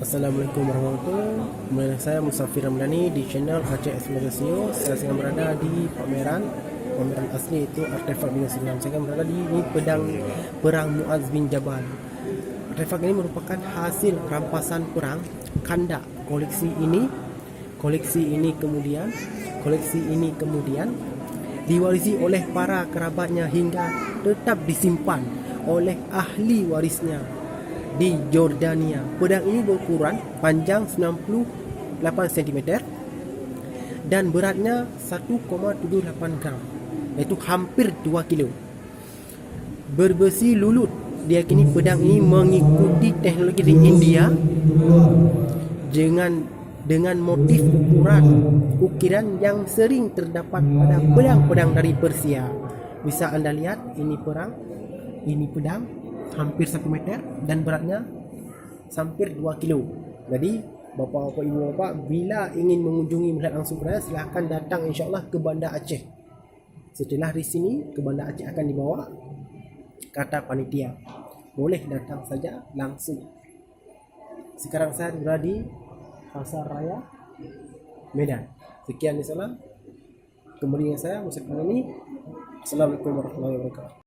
Assalamualaikum warahmatullahi wabarakatuh. Kembali dengan saya Musafir Ramdhani di channel Aceh Explorasio. Saya sedang berada di pameran asli itu artefak bintang Islam. Saya sedang berada di ini pedang perang Muaz bin Jabal. Artefak ini merupakan hasil rampasan perang Khandak. Koleksi ini kemudian diwarisi oleh para kerabatnya hingga tetap disimpan oleh ahli warisnya di Jordania. Pedang ini berukuran panjang 98 cm dan beratnya 1,78 gram, iaitu hampir 2 kilo. Berbesi lulut. Diyakini pedang ini mengikuti teknologi di India dengan motif ukiran yang sering terdapat pada pedang-pedang dari Persia. Bisa anda lihat, ini pedang hampir 1 meter dan beratnya hampir 2 kilo. Jadi bapak-bapak, ibu-bapak, bila ingin mengunjungi melihat langsung pedang, silahkan datang insyaAllah ke Bandar Aceh. Setelah di sini ke Bandar Aceh akan dibawa kata panitia. Boleh datang saja langsung. Sekarang saya berada di Pasar Raya Medan. Sekian insyaAllah. Kembali dengan saya Musafir ini. Assalamualaikum warahmatullahi wabarakatuh.